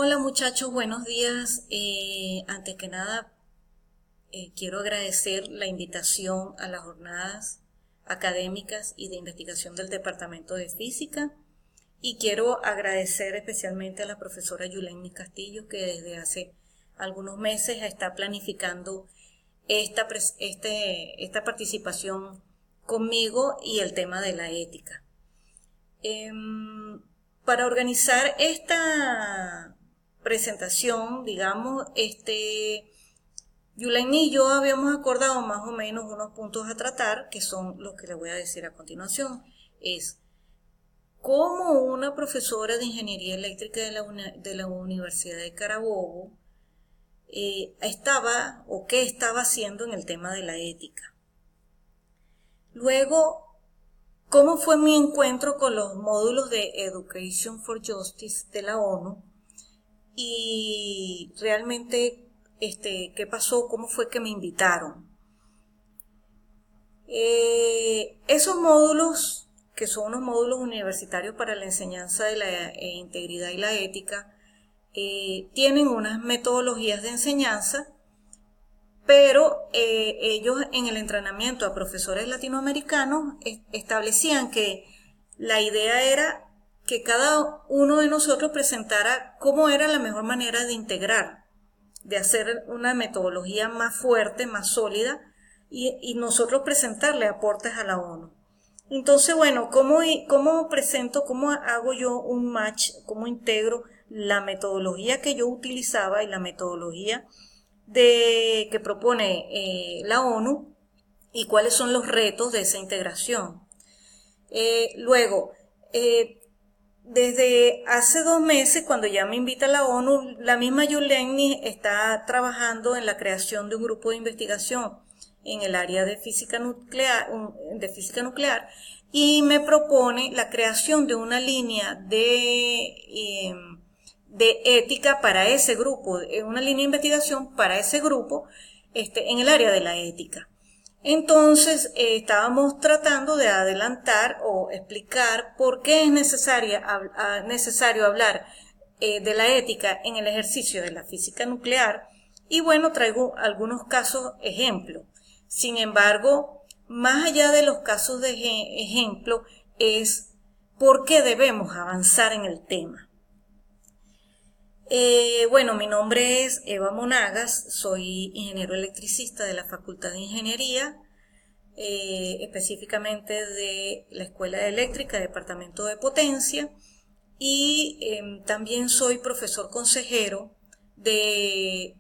Hola muchachos, buenos días. Antes que nada, quiero agradecer la invitación a las jornadas académicas y de investigación del Departamento de Física y quiero agradecer especialmente a la profesora Yuleini Castillo que desde hace algunos meses está planificando esta participación conmigo y el tema de la ética. Para organizar esta presentación, digamos, Yulaini y yo habíamos acordado más o menos unos puntos a tratar, que son los que les voy a decir a continuación. Es cómo una profesora de Ingeniería Eléctrica de la Universidad de Carabobo estaba o qué estaba haciendo en el tema de la ética. Luego, cómo fue mi encuentro con los módulos de Education for Justice de la ONU y realmente qué pasó, cómo fue que me invitaron. Esos módulos, que son unos módulos universitarios para la enseñanza de la integridad y la ética, tienen unas metodologías de enseñanza, pero ellos en el entrenamiento a profesores latinoamericanos establecían que la idea era que cada uno de nosotros presentara cómo era la mejor manera de integrar, de hacer una metodología más fuerte, más sólida, y nosotros presentarle aportes a la ONU. Entonces, bueno, ¿cómo presento, cómo hago yo un match, cómo integro la metodología que yo utilizaba y la metodología que propone la ONU y cuáles son los retos de esa integración? Luego, desde hace 2 meses, cuando ya me invita la ONU, la misma Yuleini está trabajando en la creación de un grupo de investigación en el área de física nuclear, y me propone la creación de una línea de ética para ese grupo, una línea de investigación para ese grupo en el área de la ética. Entonces estábamos tratando de adelantar o explicar por qué es necesario hablar de la ética en el ejercicio de la física nuclear, y bueno, traigo algunos casos ejemplo. Sin embargo, más allá de los casos de ejemplo, es por qué debemos avanzar en el tema. Bueno, mi nombre es Eva Monagas, soy ingeniero electricista de la Facultad de Ingeniería, específicamente de la Escuela de Eléctrica, Departamento de Potencia, y también soy profesor consejero del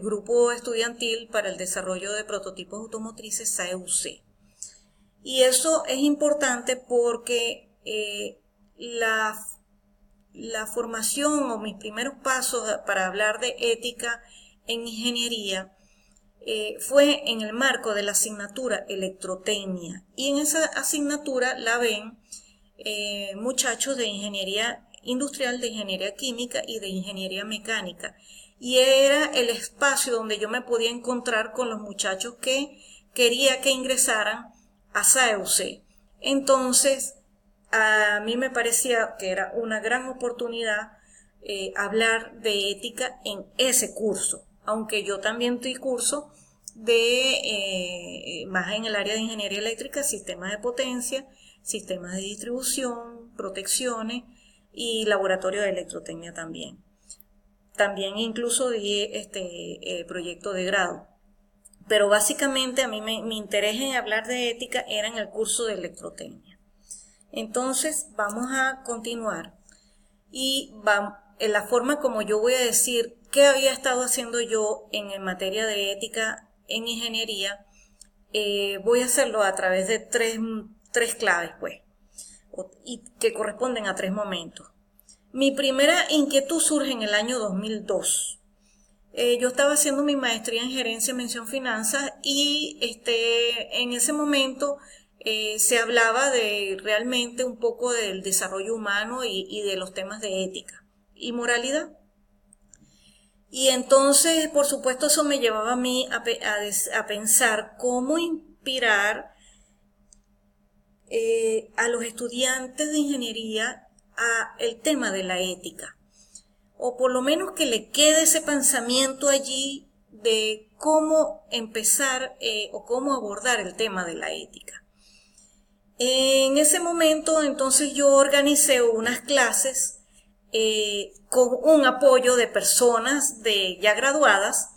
grupo estudiantil para el desarrollo de prototipos automotrices SAEUC. Y eso es importante porque la formación o mis primeros pasos para hablar de ética en ingeniería fue en el marco de la asignatura Electrotecnia, y en esa asignatura la ven muchachos de ingeniería industrial, de ingeniería química y de ingeniería mecánica, y era el espacio donde yo me podía encontrar con los muchachos que quería que ingresaran a SAEUC. Entonces a mí me parecía que era una gran oportunidad hablar de ética en ese curso, aunque yo también doy curso más en el área de ingeniería eléctrica, sistemas de potencia, sistemas de distribución, protecciones y laboratorio de electrotecnia también. También incluso di proyecto de grado. Pero básicamente a mí mi interés en hablar de ética era en el curso de electrotecnia. Entonces vamos a continuar y en la forma como yo voy a decir qué había estado haciendo yo en materia de ética en ingeniería, voy a hacerlo a través de tres claves, pues, y que corresponden a 3 momentos. Mi primera inquietud surge en el año 2002. Yo estaba haciendo mi maestría en gerencia, mención, finanzas, y en ese momento se hablaba de realmente un poco del desarrollo humano y de los temas de ética y moralidad. Y entonces, por supuesto, eso me llevaba a mí a pensar cómo inspirar a los estudiantes de ingeniería a el tema de la ética. o por lo menos que le quede ese pensamiento allí de cómo empezar o cómo abordar el tema de la ética. En ese momento, entonces, yo organicé unas clases con un apoyo de personas ya graduadas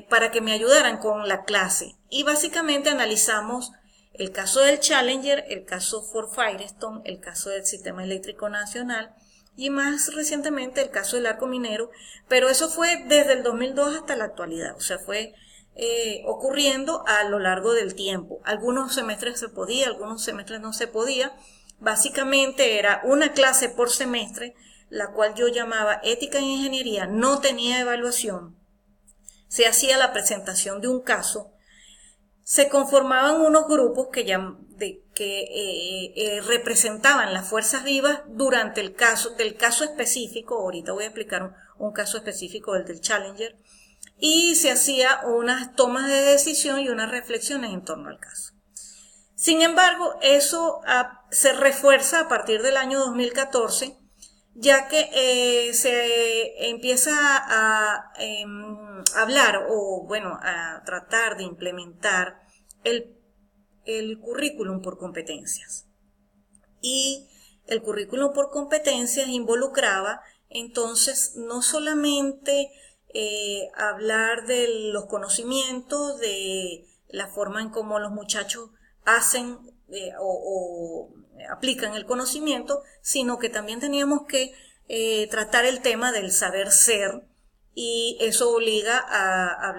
para que me ayudaran con la clase. Y básicamente analizamos el caso del Challenger, el caso Ford Firestone, el caso del Sistema Eléctrico Nacional y más recientemente el caso del Arco Minero, pero eso fue desde el 2002 hasta la actualidad, o sea, fue ocurriendo a lo largo del tiempo. Algunos semestres se podía, algunos semestres no se podía. Básicamente era una clase por semestre, la cual yo llamaba Ética en Ingeniería, no tenía evaluación. Se hacía la presentación de un caso, se conformaban unos grupos que representaban las fuerzas vivas durante del caso específico. Ahorita voy a explicar un caso específico, el del Challenger, y se hacía unas tomas de decisión y unas reflexiones en torno al caso. Sin embargo, eso se refuerza a partir del año 2014, ya que se empieza a hablar a tratar de implementar el currículum por competencias. Y el currículum por competencias involucraba entonces no solamente hablar de los conocimientos, de la forma en cómo los muchachos hacen o aplican el conocimiento, sino que también teníamos que tratar el tema del saber ser, y eso obliga a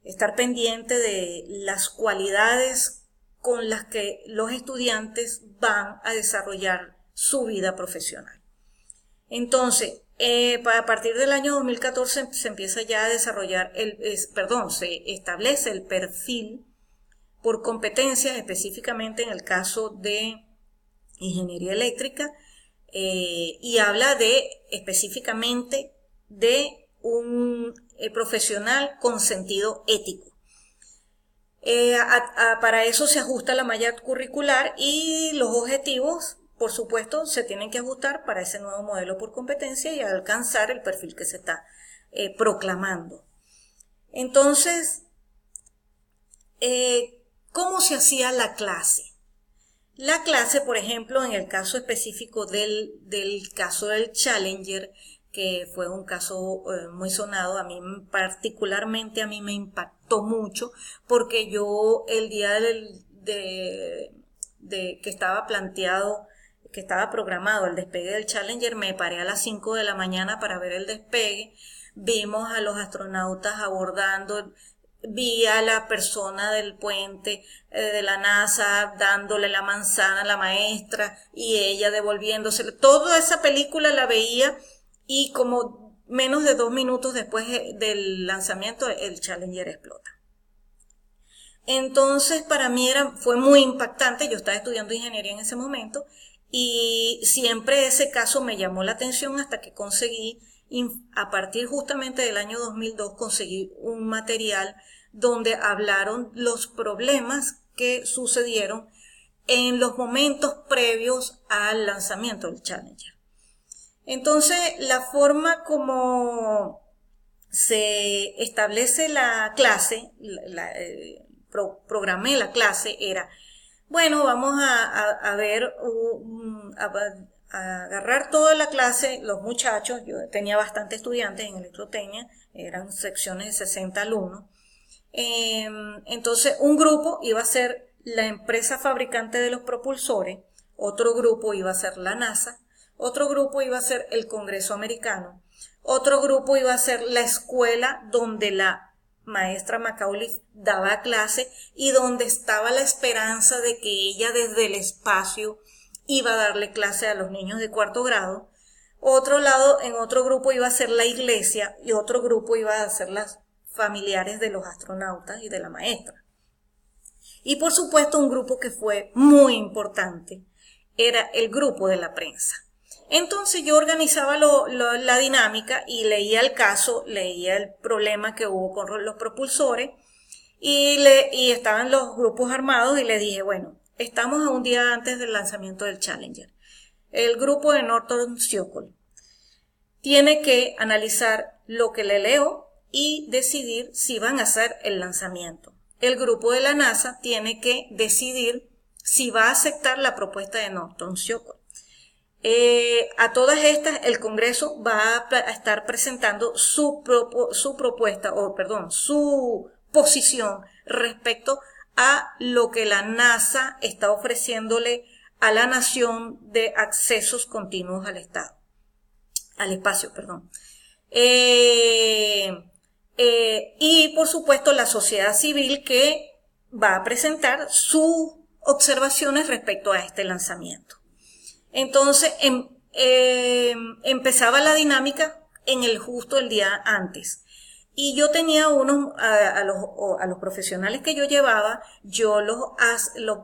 estar pendiente de las cualidades con las que los estudiantes van a desarrollar su vida profesional. Entonces, a partir del año 2014 se empieza ya a desarrollar se establece el perfil por competencias, específicamente en el caso de ingeniería eléctrica, y habla específicamente de un profesional con sentido ético. Para eso se ajusta la malla curricular y los objetivos, por supuesto, se tienen que ajustar para ese nuevo modelo por competencia y alcanzar el perfil que se está proclamando. Entonces, ¿cómo se hacía la clase? La clase, por ejemplo, en el caso específico del caso del Challenger, que fue un caso muy sonado, particularmente a mí me impactó mucho, porque yo el día que estaba programado el despegue del Challenger, me paré a las 5 de la mañana para ver el despegue. Vimos a los astronautas abordando, vi a la persona del puente de la NASA dándole la manzana a la maestra y ella devolviéndose. Toda esa película la veía, y como menos de 2 minutos después del lanzamiento el Challenger explota. Entonces para mí fue muy impactante. Yo estaba estudiando ingeniería en ese momento y siempre ese caso me llamó la atención hasta que conseguí, a partir justamente del año 2002, conseguí un material donde hablaron los problemas que sucedieron en los momentos previos al lanzamiento del Challenger. Entonces, la forma como se establece la clase, programé la clase, era, bueno, vamos a ver, a agarrar toda la clase, los muchachos. Yo tenía bastantes estudiantes en electrotecnia, eran secciones de 60 alumnos. Entonces, un grupo iba a ser la empresa fabricante de los propulsores, otro grupo iba a ser la NASA, otro grupo iba a ser el Congreso americano, otro grupo iba a ser la escuela donde la maestra Macaulay daba clase y donde estaba la esperanza de que ella desde el espacio iba a darle clase a los niños de 4º grado. Otro lado, en otro grupo iba a ser la iglesia y otro grupo iba a ser las familiares de los astronautas y de la maestra. Y por supuesto, un grupo que fue muy importante era el grupo de la prensa. Entonces yo organizaba la dinámica y leía el caso, leía el problema que hubo con los propulsores y estaban los grupos armados, y les dije, bueno, estamos a un día antes del lanzamiento del Challenger. el grupo de Norton Circle tiene que analizar lo que le leo y decidir si van a hacer el lanzamiento. El grupo de la NASA tiene que decidir si va a aceptar la propuesta de Norton Circle. A todas estas, el Congreso va a estar presentando su posición respecto a lo que la NASA está ofreciéndole a la nación de accesos continuos al espacio. Y por supuesto la sociedad civil que va a presentar sus observaciones respecto a este lanzamiento. Entonces empezaba la dinámica justo el día antes. Y yo tenía a los profesionales que yo llevaba, yo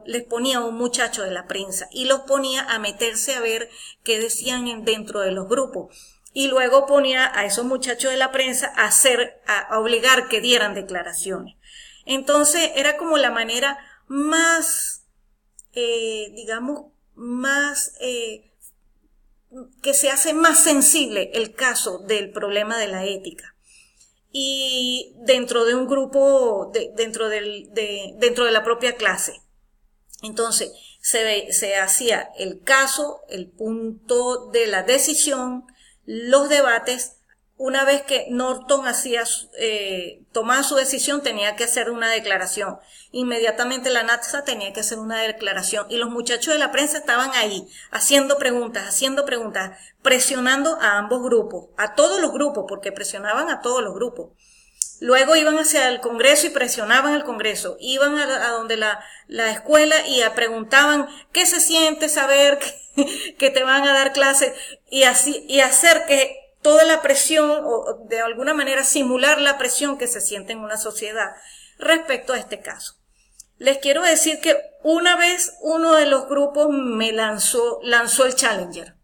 les ponía a un muchacho de la prensa y los ponía a meterse a ver qué decían dentro de los grupos. Y luego ponía a esos muchachos de la prensa a obligar que dieran declaraciones. Entonces era como la manera más, que se hace más sensible el caso del problema de la ética. Y dentro de un grupo, dentro de la propia clase. Entonces, se hacía el caso, el punto de la decisión, los debates. Una vez que Norton tomaba su decisión, tenía que hacer una declaración. Inmediatamente la NASA tenía que hacer una declaración. Y los muchachos de la prensa estaban ahí, haciendo preguntas, presionando a ambos grupos, a todos los grupos, porque presionaban a todos los grupos. Luego iban hacia el Congreso y presionaban al Congreso. Iban a donde la escuela y preguntaban qué se siente saber que te van a dar clases y hacer que toda la presión, o de alguna manera simular la presión que se siente en una sociedad respecto a este caso. Les quiero decir que una vez uno de los grupos me lanzó el Challenger.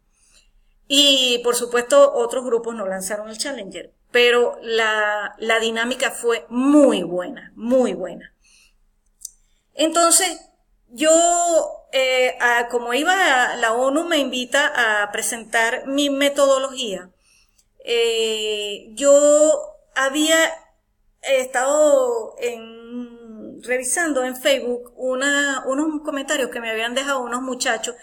Y por supuesto otros grupos no lanzaron el Challenger. Pero la dinámica fue muy buena, muy buena. Entonces, yo, como la ONU me invita a presentar mi metodología. Yo había estado revisando en Facebook unos comentarios que me habían dejado unos muchachos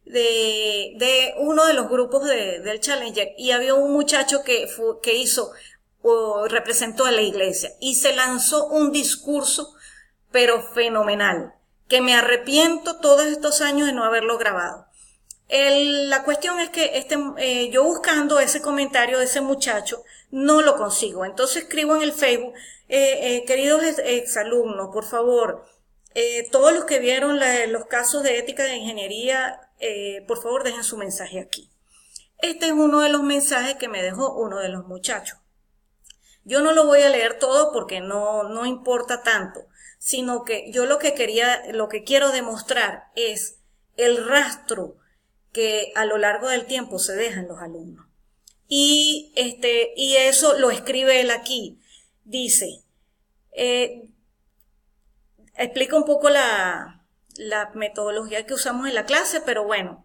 de uno de los grupos del Challenger, y había un muchacho que representó a la iglesia y se lanzó un discurso pero fenomenal, que me arrepiento todos estos años de no haberlo grabado. La cuestión es que yo buscando ese comentario de ese muchacho no lo consigo. Entonces escribo en el Facebook, queridos exalumnos, por favor, todos los que vieron los casos de ética de ingeniería, por favor dejen su mensaje aquí. Este es uno de los mensajes que me dejó uno de los muchachos. Yo no lo voy a leer todo porque no importa tanto, sino que yo lo que quiero demostrar es el rastro que a lo largo del tiempo se deja en los alumnos. Y eso lo escribe él aquí. Dice, explica un poco la metodología que usamos en la clase, pero bueno,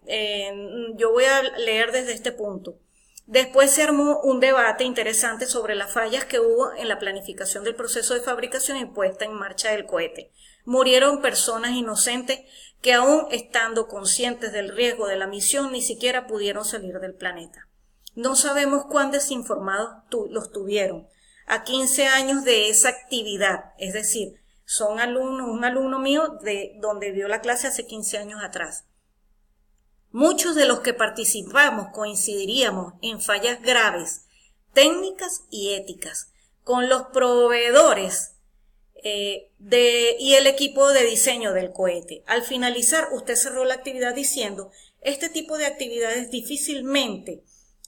yo voy a leer desde este punto. Después se armó un debate interesante sobre las fallas que hubo en la planificación del proceso de fabricación y puesta en marcha del cohete. Murieron personas inocentes que aún estando conscientes del riesgo de la misión ni siquiera pudieron salir del planeta. No sabemos cuán desinformados los tuvieron. A 15 años de esa actividad, es decir, un alumno mío de donde vio la clase hace 15 años atrás. Muchos de los que participamos coincidiríamos en fallas graves, técnicas y éticas, con los proveedores y el equipo de diseño del cohete. Al finalizar, usted cerró la actividad diciendo, este tipo de actividades difícilmente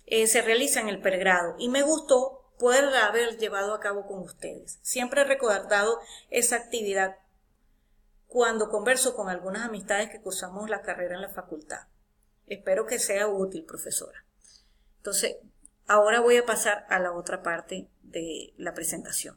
se realizan en el pregrado y me gustó poder haber llevado a cabo con ustedes. Siempre he recordado esa actividad cuando converso con algunas amistades que cursamos la carrera en la facultad. Espero que sea útil, profesora. Entonces, ahora voy a pasar a la otra parte de la presentación.